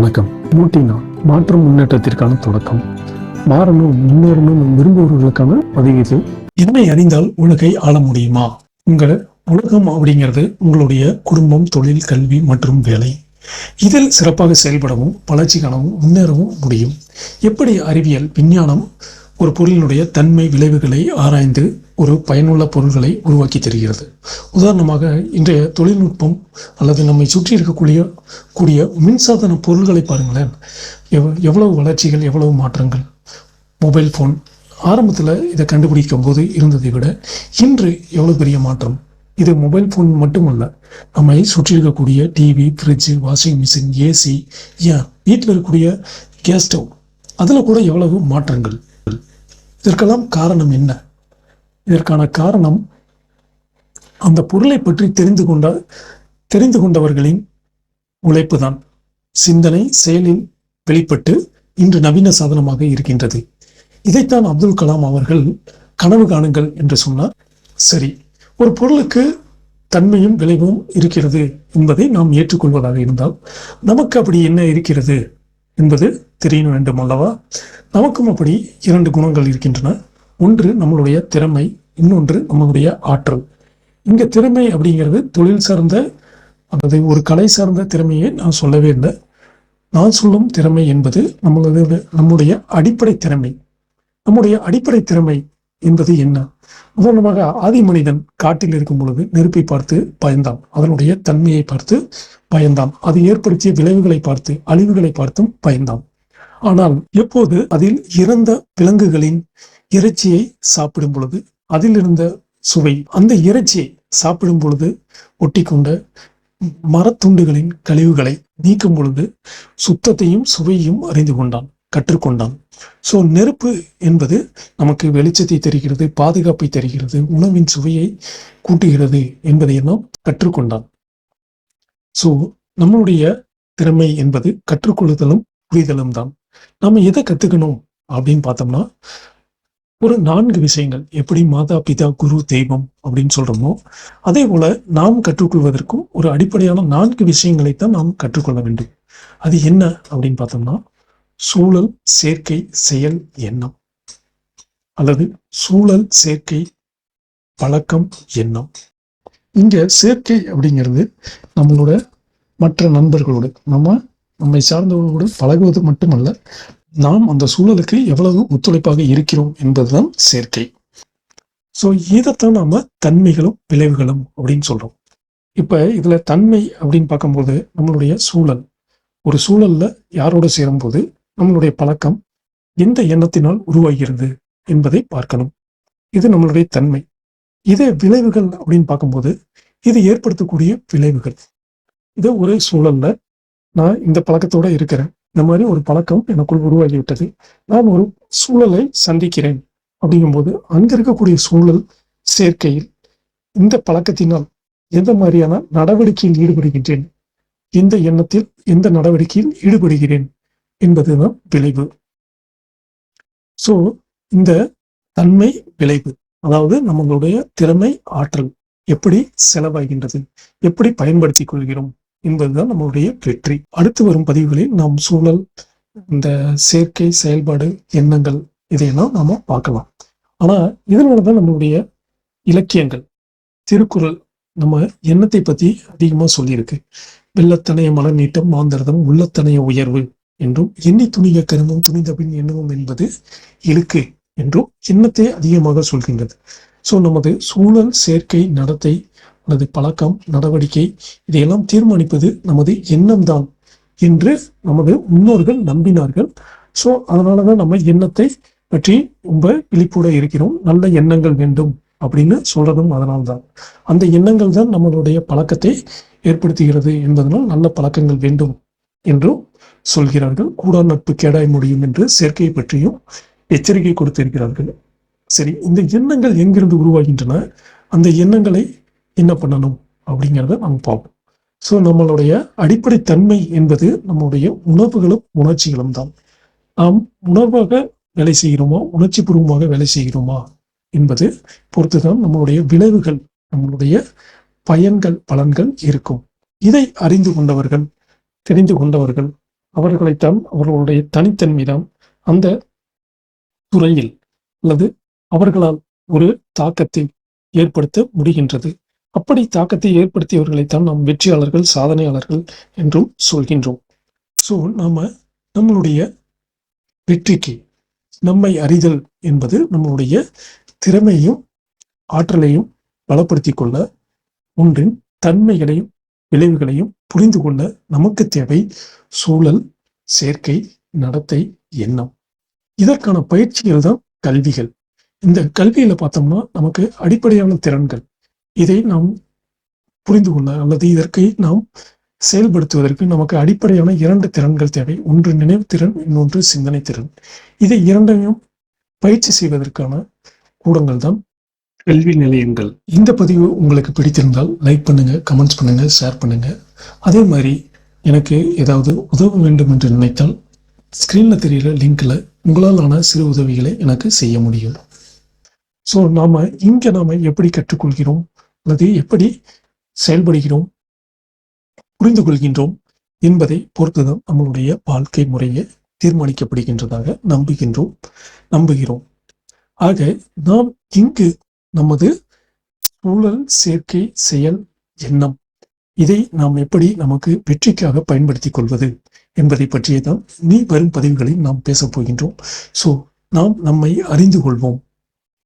வணக்கம். மோட்டினா மாற்றம் முன்னேற்றத்திற்கான தொடக்கம். மாறணும், முன்னேறணும் விரும்புவர்களுக்கான பதிவு இது. என்னை அறிந்தால் உலகை ஆள முடியுமா? உங்கள் உலகம் அப்படிங்கிறது உங்களுடைய குடும்பம், தொழில், கல்வி மற்றும் வேலை. இதில் சிறப்பாக செயல்படவும் வளர்ச்சி காணவும் முன்னேறவும் முடியும். எப்படி அறிவியல் விஞ்ஞானம் ஒரு பொருளினுடைய தன்மை விளைவுகளை ஆராய்ந்து ஒரு பயனுள்ள பொருள்களை உருவாக்கி தருகிறது. உதாரணமாக இன்றைய தொழில்நுட்பம் அல்லது நம்மை சுற்றி இருக்கக்கூடிய மின்சாதன பொருள்களை பாருங்களேன். எவ்வளவு வளர்ச்சிகள், எவ்வளவு மாற்றங்கள். மொபைல் ஃபோன் ஆரம்பத்தில் இதை கண்டுபிடிக்கும் போது இருந்ததை விட இன்று எவ்வளவு பெரிய மாற்றம். இது மொபைல் ஃபோன் மட்டுமல்ல, நம்மை சுற்றி இருக்கக்கூடிய TV, fridge, washing machine, AC, வீட்டில் இருக்கக்கூடிய கேஸ் ஸ்டவ், அதில் கூட எவ்வளவு மாற்றங்கள். இதற்கெல்லாம் காரணம் என்ன? இதற்கான காரணம் அந்த பொருளை பற்றி தெரிந்து கொண்டவர்களின் உழைப்பு தான். சிந்தனை செயலில் வெளிப்பட்டு இன்று நவீன சாதனமாக இருக்கின்றது. இதைத்தான் அப்துல் கலாம் அவர்கள் கனவு காணுங்கள் என்று சொன்னார். சரி, ஒரு பொருளுக்கு தன்மையும் விளைவும் இருக்கிறது என்பதை நாம் ஏற்றுக்கொள்வதாக இருந்தால் நமக்கு அப்படி என்ன இருக்கிறது என்பது தெரிய வேண்டும் அல்லவா? நமக்கும் அப்படி இரண்டு குணங்கள் இருக்கின்றன. ஒன்று நம்மளுடைய திறமை, இன்னொன்று நம்மளுடைய ஆற்றல். இங்க திறமை அப்படிங்கிறது தொழில் சார்ந்த அல்லது ஒரு கலை சார்ந்த திறமையை நான் சொல்லவே இல்லை. நான் சொல்லும் திறமை என்பது நம்முடைய அடிப்படை திறமை. நம்முடைய அடிப்படை திறமை என்பது என்ன? உதாரணமாக ஆதி மனிதன் காட்டில் இருக்கும் பொழுது நெருப்பை பார்த்து பயந்தான். அதனுடைய தன்மையை பார்த்து பயந்தான். அது ஏற்படுத்திய விளைவுகளை பார்த்து, அழிவுகளை பார்த்தும் பயந்தான். ஆனால் எப்போது அதில் இறந்த விலங்குகளின் இறைச்சியை சாப்பிடும் பொழுது அதில் இருந்த சுவை, அந்த இறைச்சியை சாப்பிடும் பொழுது ஒட்டி கொண்ட மரத்துண்டுகளின் கழிவுகளை நீக்கும் பொழுது சுத்தத்தையும் சுவையையும் அறிந்து கொண்டான், கற்றுக்கொண்டான். ஸோ நெருப்பு என்பது நமக்கு வெளிச்சத்தை தருகிறது, பாதுகாப்பை தருகிறது, உணவின் சுவையை கூட்டுகிறது என்பதையெல்லாம் கற்றுக்கொண்டான். ஸோ நம்மளுடைய திறமை என்பது கற்றுக்கொள்ளுதலும் புரிதலும் தான். நம்ம எதை கற்றுக்கணும் அப்படின்னு பார்த்தோம்னா, ஒரு 4 விஷயங்கள். எப்படி மாதா, பிதா, குரு, தெய்வம் அப்படின்னு சொல்றோமோ அதே போல நாம் கற்றுக்கொள்வதற்கும் ஒரு அடிப்படையான 4 விஷயங்களைத்தான் நாம் கற்றுக்கொள்ள வேண்டும். அது என்ன அப்படின்னு பார்த்தோம்னா, சூழல், சேர்க்கை, செயல், எண்ணம். அல்லது சூழல், சேர்க்கை, பழக்கம், எண்ணம். இங்க சேர்க்கை அப்படிங்கிறது நம்மளோட மற்ற நண்பர்களோடு நம்மை சார்ந்தவர்களோடு பழகுவது மட்டுமல்ல, நாம் அந்த சூழலுக்கு எவ்வளவு ஒத்துழைப்பாக இருக்கிறோம் என்பதுதான் சேர்க்கை. ஸோ இதைத்தான் நாம தன்மைகளும் விளைவுகளும் அப்படின்னு சொல்றோம். இப்ப இதுல தன்மை அப்படின்னு பார்க்கும்போது நம்மளுடைய சூழல், ஒரு சூழல்ல யாரோடு சேரும்போது நம்மளுடைய பழக்கம் எந்த எண்ணத்தினால் உருவாகிறது என்பதை பார்க்கணும். இது நம்மளுடைய தன்மை. இதே விளைவுகள் அப்படின்னு பார்க்கும்போது இது ஏற்படுத்தக்கூடிய விளைவுகள். இது ஒரு சூழல்ல நான் இந்த பழக்கத்தோட இருக்கிறேன், இந்த மாதிரி ஒரு பழக்கம் எனக்குள் உருவாகிவிட்டது, நான் ஒரு சூழலை சந்திக்கிறேன் அப்படிங்கும்போது அங்க இருக்கக்கூடிய சூழல் சேர்க்கையில் இந்த பழக்கத்தினால் எந்த மாதிரியான நடவடிக்கையில் ஈடுபடுகின்றேன், எந்த எண்ணத்தில் எந்த நடவடிக்கையில் ஈடுபடுகிறேன் என்பதுதான் விளைவு. ஸோ இந்த தன்மை விளைவு, அதாவது நம்மளுடைய திறமை, ஆற்றல் எப்படி செலவாகின்றது, எப்படி பயன்படுத்திக் கொள்கிறோம் என்பதுதான் நம்மளுடைய வெற்றி. அடுத்து வரும் பதிவுகளில் நாம் சூழல், இந்த சேர்க்கை, செயல்பாடு, எண்ணங்கள் இதையெல்லாம் நாம பார்க்கலாம். ஆனா இதனாலதான் நம்மளுடைய இலக்கியங்கள், திருக்குறள் நம்ம எண்ணத்தை பத்தி அதிகமா சொல்லியிருக்கு. வெள்ளத்தனைய மலர் நீட்டம் மாந்தரதம் உள்ளத்தனைய உயர்வு என்றும், எண்ணி துணிக கருமம் துணிந்த பின் எண்ணவும் என்பது இழுக்கு என்றும் எண்ணத்தை அதிகமாக சொல்கின்றது. ஸோ நமது சூழல், சேர்க்கை, நடத்தை அல்லது பழக்கம், நடவடிக்கை இதையெல்லாம் தீர்மானிப்பது நமது எண்ணம் தான் என்று நமது முன்னோர்கள் நம்பினார்கள். ஸோ அதனாலதான் நம்ம எண்ணத்தை பற்றி ரொம்ப விழிப்புட இருக்கிறோம். நல்ல எண்ணங்கள் வேண்டும் அப்படின்னு சொல்றதும் அதனால்தான். அந்த எண்ணங்கள் தான் நம்மளுடைய பழக்கத்தை ஏற்படுத்துகிறது என்பதனால் நல்ல பழக்கங்கள் வேண்டும் என்றும் சொல்கிறார்கள். கூடா நட்பு கேடாய் முடியும் என்று சேர்க்கையை பற்றியும் எச்சரிக்கை கொடுத்திருக்கிறார்கள். சரி, இந்த எண்ணங்கள் எங்கிருந்து உருவாகின்றன, அந்த எண்ணங்களை என்ன பண்ணணும் அப்படிங்கிறத நம்ம பார்ப்போம். ஸோ நம்மளுடைய அடிப்படை தன்மை என்பது நம்முடைய உணர்வுகளும் உணர்ச்சிகளும் தான். நாம் உணர்வாக வேலை செய்கிறோமா, உணர்ச்சி பூர்வமாக வேலை செய்கிறோமா என்பது பொறுத்துதான் நம்மளுடைய விளைவுகள், நம்மளுடைய பயன்கள், பலன்கள் இருக்கும். இதை அறிந்து கொண்டவர்கள், தெரிந்து கொண்டவர்கள் அவர்களைத்தான் அவர்களுடைய தனித்தன்மைதான் அந்த துறையில் அல்லது அவர்களால் ஒரு தாக்கத்தை ஏற்படுத்த முடிகின்றது. அப்படி தாக்கத்தை ஏற்படுத்தியவர்களைத்தான் நாம் வெற்றியாளர்கள், சாதனையாளர்கள் என்றும் சொல்கின்றோம். ஸோ நம்மளுடைய வெற்றிக்கு நம்மை அறிதல் என்பது நம்மளுடைய திறமையும் ஆற்றலையும் பலப்படுத்திக் கொள்ள, ஒன்றின் தன்மைகளையும் விளைவுகளையும் புரிந்து கொள்ள நமக்கு தேவை சூழல், சேர்க்கை, நடத்தை, எண்ணம். இதற்கான பயிற்சிகள் தான் கல்விகள். இந்த கல்வியில பார்த்தோம்னா நமக்கு அடிப்படையான திறன்கள், இதை நாம் புரிந்து கொள்ள அல்லது இதற்கு நாம் செயல்படுத்துவதற்கு நமக்கு அடிப்படையான 2 திறன்கள் தேவை. ஒன்று நினைவு திறன், இன்னொன்று சிந்தனை திறன். இதை இரண்டையும் பயிற்சி செய்வதற்கான கூடங்கள் தான் கல்வி நிலையங்கள். இந்த பதிவு உங்களுக்கு பிடித்திருந்தால் லைக் பண்ணுங்க, கமெண்ட்ஸ் பண்ணுங்க, ஷேர் பண்ணுங்க. அதே மாதிரி எனக்கு ஏதாவது உதவ வேண்டும் என்று நினைத்தால் ஸ்கிரீன்ல தெரிகிற லிங்க்ல உங்களால் ஆன சிறு உதவிகளை எனக்கு செய்ய முடியும். ஸோ நாம எப்படி கற்றுக்கொள்கிறோம் அல்லது எப்படி செயல்படுகிறோம், புரிந்து கொள்கின்றோம் என்பதை பொறுத்துதான் நம்மளுடைய வாழ்க்கை முறையை தீர்மானிக்கப்படுகின்றதாக நம்புகிறோம். ஆக நாம் இங்கு நமது சூழல், சேர்க்கை, செயல், எண்ணம், இதை நாம் எப்படி நமக்கு வெற்றிக்காக பயன்படுத்திக் கொள்வது என்பதை பற்றியே தான் வரும் பதிவுகளில் நாம் பேசப் போகின்றோம். ஸோ நாம் நம்மை அறிந்து கொள்வோம்.